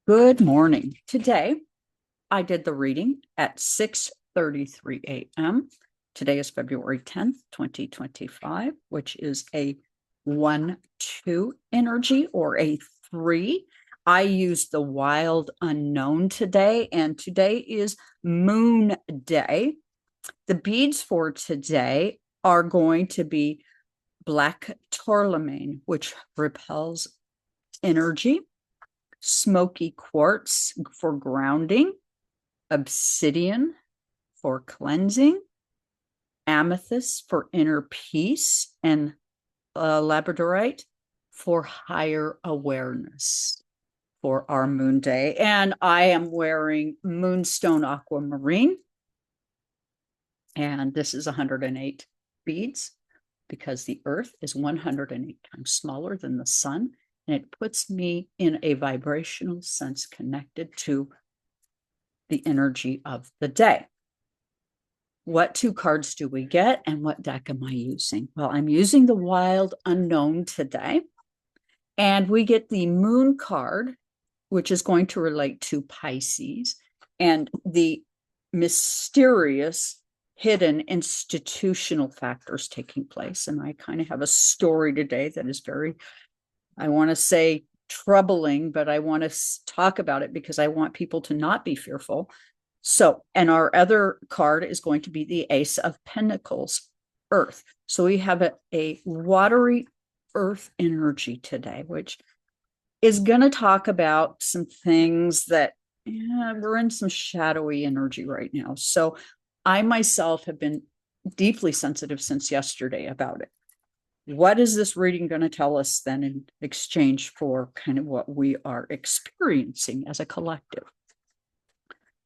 Good morning. Today, I did the reading at 6:33 a.m. Today is February 10th, 2025, which is a 1-2 energy or a 3. I used the wild unknown today, and today is Moon Day. The beads for today are going to be black tourmaline, which repels energy, smoky quartz for grounding, obsidian for cleansing, amethyst for inner peace, and labradorite for higher awareness for our moon day. And I am wearing moonstone aquamarine, and this is 108 beads because the earth is 108 times smaller than the sun, and it puts me in a vibrational sense connected to the energy of the day. What two cards do we get, and what deck am I using? Well, I'm using the wild unknown today, and we get the moon card, which is going to relate to Pisces, and the mysterious hidden institutional factors taking place. And I kind of have a story today that is very, I want to say, troubling, but I want to talk about it because I want people to not be fearful. So, and our other card is going to be the Ace of Pentacles, Earth. So we have a watery Earth energy today, which is going to talk about some things that we're in some shadowy energy right now. So I myself have been deeply sensitive since yesterday about it. What is this reading going to tell us then in exchange for kind of what we are experiencing as a collective?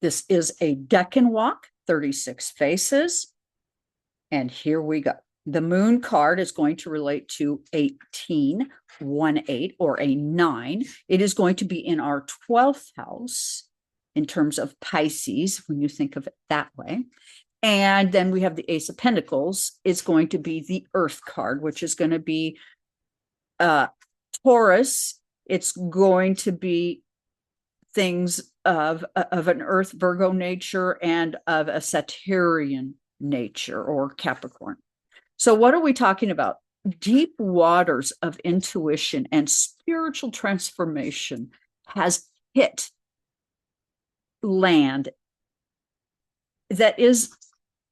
This is a Decan walk, 36 faces. And here we go. The moon card is going to relate to 18, 1-8, or a 9. It is going to be in our 12th house in terms of Pisces, when you think of it that way. And then we have the Ace of Pentacles. It's going to be the Earth card, which is going to be Taurus. It's going to be things of an Earth Virgo nature and of a Sagittarian nature or Capricorn. So what are we talking about? Deep waters of intuition and spiritual transformation has hit land that is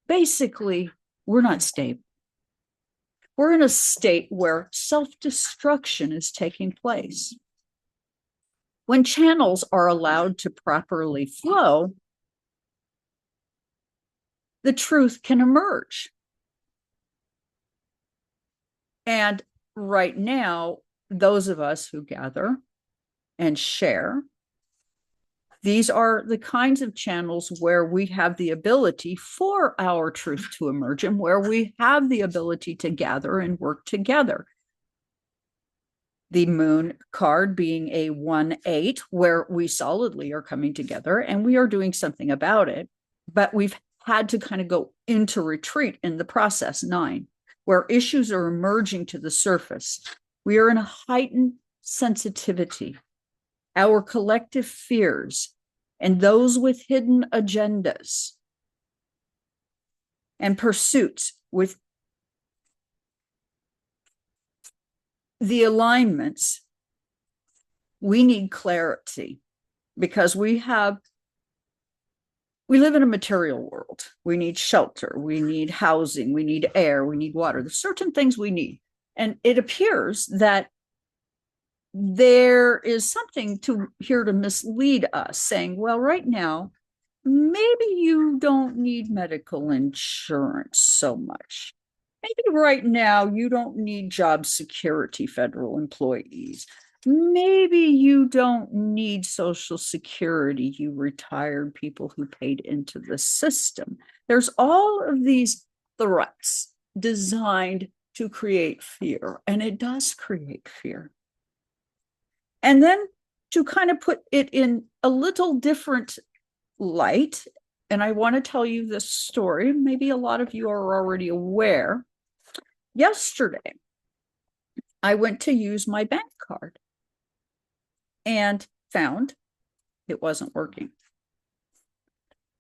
basically, we're not stable. We're in a state where self-destruction is taking place. When channels are allowed to properly flow, the truth can emerge. And right now, those of us who gather and share, these are the kinds of channels where we have the ability for our truth to emerge and where we have the ability to gather and work together. The moon card being a 1-8, where we solidly are coming together and we are doing something about it, but we've had to kind of go into retreat in the process, 9, where issues are emerging to the surface. We are in a heightened sensitivity. Our collective fears and those with hidden agendas and pursuits with the alignments, we need clarity because we live in a material world. We need shelter, we need housing, we need air, we need water. There's certain things we need. And it appears that there is something here to mislead us, saying, well, right now, maybe you don't need medical insurance so much. Maybe right now you don't need job security, federal employees. Maybe you don't need Social Security, you retired people who paid into the system. There's all of these threats designed to create fear, and it does create fear. And then to kind of put it in a little different light, and I want to tell you this story. Maybe a lot of you are already aware. Yesterday, I went to use my bank card and found It wasn't working.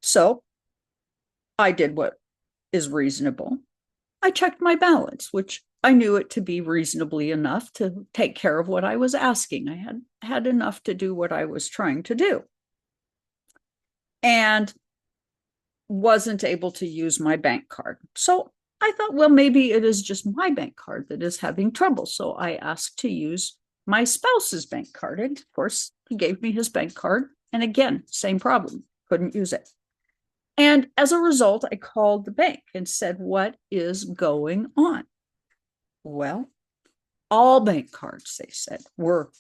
So I did what is reasonable. I checked my balance, which I knew it to be reasonably enough to take care of what I was asking. I had enough to do what I was trying to do. And wasn't able to use my bank card. So I thought, well, maybe it is just my bank card that is having trouble. So I asked to use my spouse's bank card. And of course, he gave me his bank card. And again, same problem, couldn't use it. And as a result, I called the bank and said, what is going on? Well, all bank cards, they said, were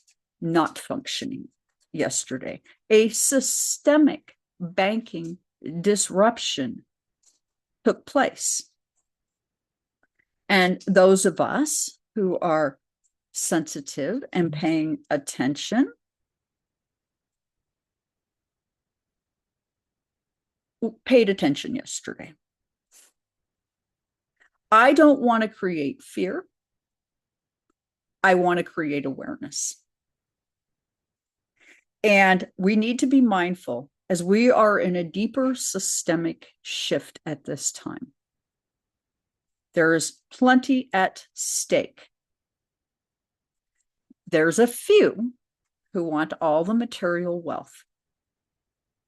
not functioning yesterday. A systemic banking disruption took place. And those of us who are sensitive and paying attention paid attention yesterday. I don't want to create fear. I want to create awareness. And we need to be mindful as we are in a deeper systemic shift at this time. There is plenty at stake. There's a few who want all the material wealth.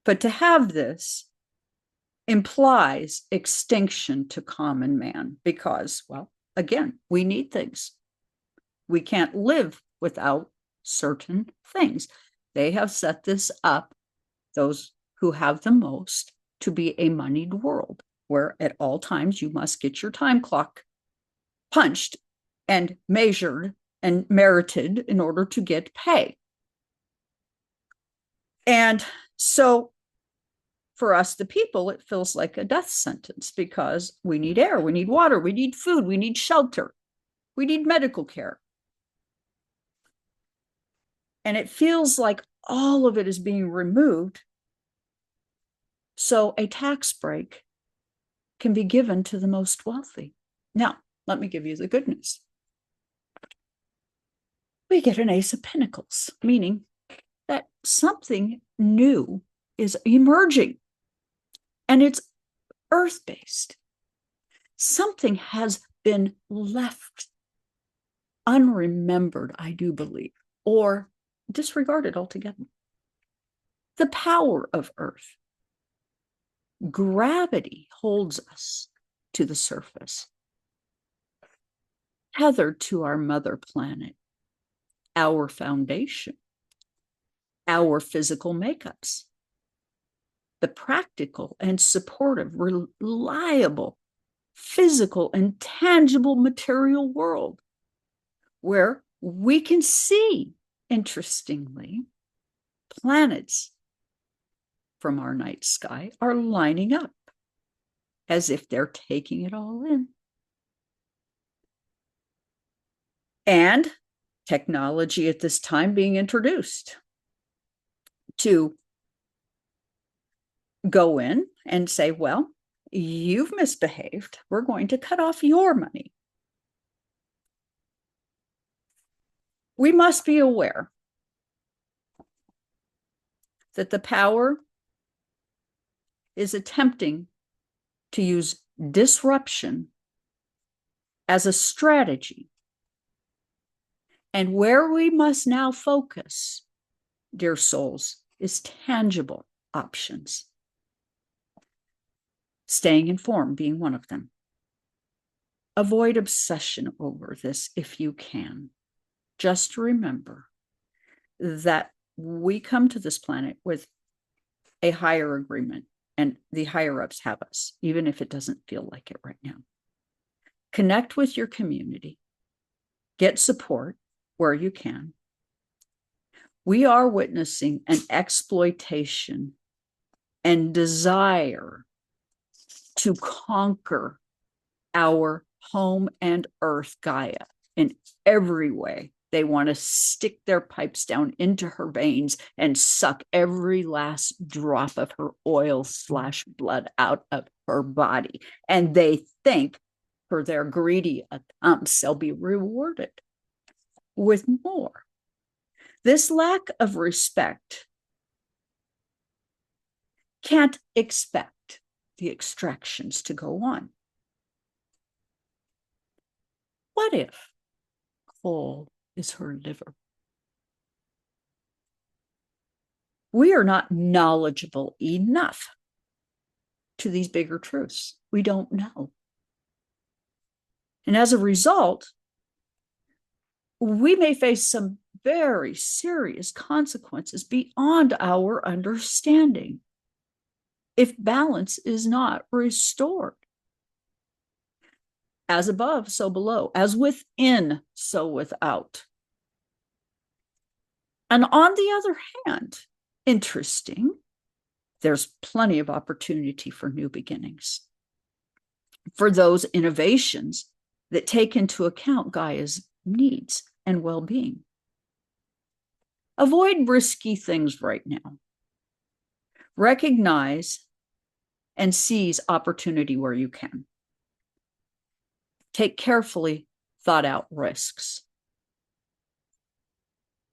But to have this implies extinction to common man because, well, again, we need things. We can't live without certain things. They have set this up, those who have the most, to be a moneyed world where at all times you must get your time clock punched and measured and merited in order to get pay. And so for us, the people, it feels like a death sentence because we need air, we need water, we need food, we need shelter, we need medical care. And it feels like all of it is being removed. So a tax break can be given to the most wealthy. Now, let me give you the good news. We get an Ace of Pentacles, meaning that something new is emerging and it's earth-based. Something has been left unremembered, I do believe, or disregarded altogether. The power of earth. Gravity holds us to the surface, tethered to our mother planet, our foundation, our physical makeups, the practical and supportive, reliable, physical and tangible material world where we can see, interestingly, planets from our night sky are lining up as if they're taking it all in. And technology at this time being introduced to go in and say, well, you've misbehaved. We're going to cut off your money. We must be aware that the power is attempting to use disruption as a strategy. And where we must now focus, dear souls, is tangible options. Staying informed being one of them. Avoid obsession over this if you can. Just remember that we come to this planet with a higher agreement, and the higher ups have us, even if it doesn't feel like it right now. Connect with your community. Get support where you can. We are witnessing an exploitation and desire to conquer our home and earth, Gaia, in every way. They want to stick their pipes down into her veins and suck every last drop of her oil/blood out of her body. And they think for their greedy attempts, they'll be rewarded with more. This lack of respect can't expect the extractions to go on. What if coal is her liver? We are not knowledgeable enough to these bigger truths. We don't know. And as a result, we may face some very serious consequences beyond our understanding if balance is not restored. As above, so below. As within, so without. And on the other hand, interesting, there's plenty of opportunity for new beginnings, for those innovations that take into account Gaia's needs and well-being. Avoid risky things right now. Recognize and seize opportunity where you can. Take carefully thought out risks.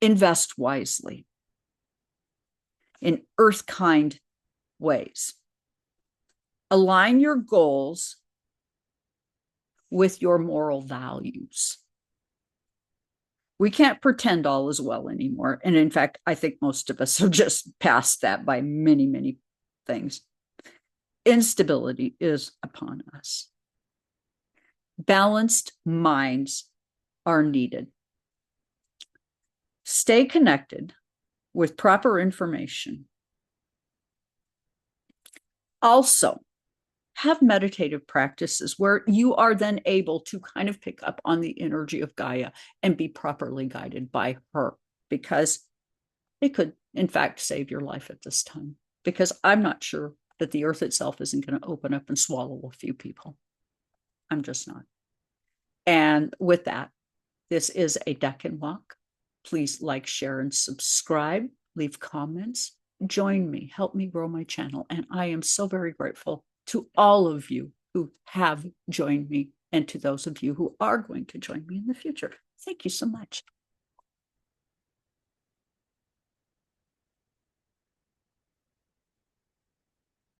Invest wisely in earth-kind ways. Align your goals with your moral values. We can't pretend all is well anymore. And in fact, I think most of us are just past that by many, many things. Instability is upon us. Balanced minds are needed. Stay connected with proper information. Also, have meditative practices where you are then able to kind of pick up on the energy of Gaia and be properly guided by her, because it could, in fact, save your life at this time. Because I'm not sure that the earth itself isn't going to open up and swallow a few people. I'm just not. And with that, this is a Decan walk. Please like, share, and subscribe. Leave comments. Join me. Help me grow my channel. And I am so very grateful to all of you who have joined me and to those of you who are going to join me in the future. Thank you so much.